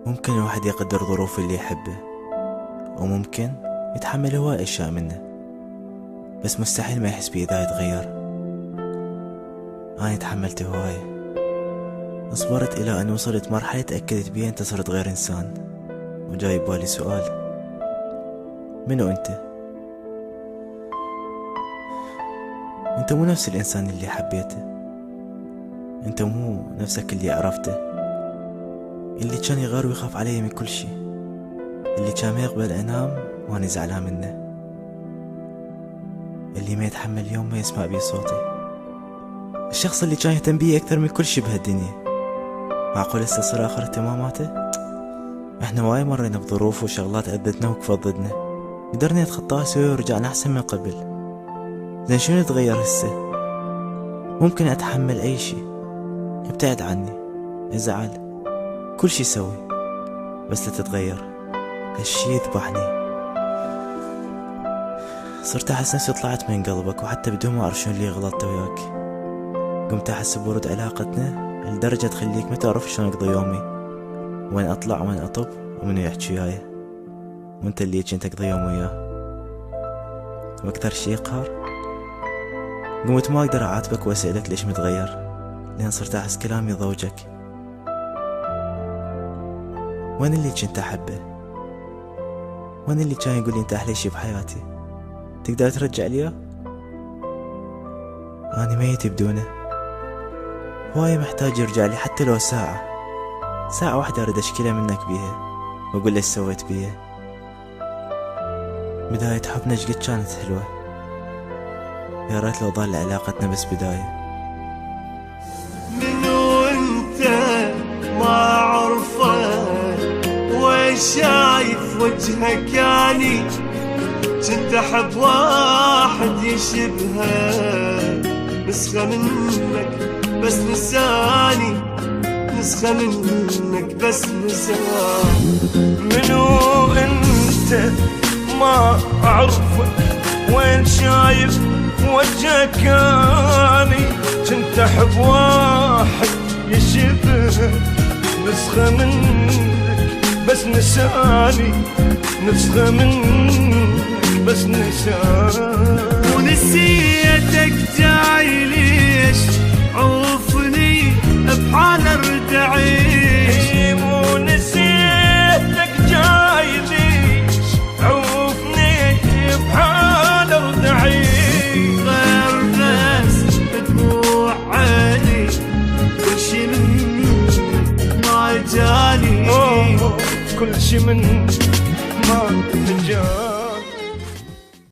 ممكن الواحد يقدر ظروف اللي يحبه، وممكن يتحمل هواي أشياء منه، بس مستحيل ما يحس بيه إذا يتغير. أنا تحملت هواي، اصبرت إلى أن وصلت مرحلة تأكدت بيها أنت صرت غير إنسان. وجاي ببالي سؤال: منو أنت؟ أنت مو نفس الإنسان اللي حبيته، أنت مو نفسك اللي عرفته، اللي كان يغار ويخاف علي من كل شي، اللي كان ما يقبل أنام وأنا زعلان منه، اللي ما يتحمل يوم ما يسمع بي صوتي، الشخص اللي كان يهتم بي أكثر من كل شي بهالدنيا. معقول هسه صار آخر اهتماماته؟ احنا وايد مرينا بظروف وشغلات أذتنا وكفت ضدنا، قدرنا نتخطاها سوا ورجعنا أحسن من قبل. زين شنو يتغير هسه؟ ممكن أتحمل أي شي، ابتعد عني، ازعل، كل شي سوي، بس لا تتغير. هالشي يذبحني. صرت أحس نفسي طلعت من قلبك، وحتى بدون ما أعرف شنو اللي غلطت وياك. قمت أحس بورود علاقتنا لدرجة تخليك ما تعرف شلون أقضي يومي، وين أطلع وين أطب ومنو يحكي وياي، وانت اللي كنت أقضي يوم وياه. وأكثر شي قهر، قمت ما أقدر أعاتبك وأسألك ليش متغير، لأن صرت أحس كلامي ضوجك. وين اللي كنت أحبه؟ وين اللي كان يقول لي أنت أحلى شي بحياتي؟ تقدر ترجع لي؟ أنا ميت بدونه، هواي محتاج يرجع لي، حتى لو ساعة واحدة أريد أشكيله منك بيها وأقول ليش سويت بيها. بداية حبنا شقد كانت حلوة، يا ريت لو ظل علاقتنا بس بداية. منو انت ما عرفك، وشايف وجهك يعني كنت احب واحد يشبهك، نسخة منك بس نساني، نسخة منك بس نساني. منو انت ما اعرفك، وين شايف وجهك اني كنت احب واحد يشبهك، نسخة منك بس نساني، نسخة منك بس نساني. ونسيتك جاي ليش عوفني بحال ارد اعيش، مو نسيتك جاي ليش عوفني بحال ارد اعيش. غير بس بدموع عيني كل شي منك ما جاني، كل شي منك ما جاني.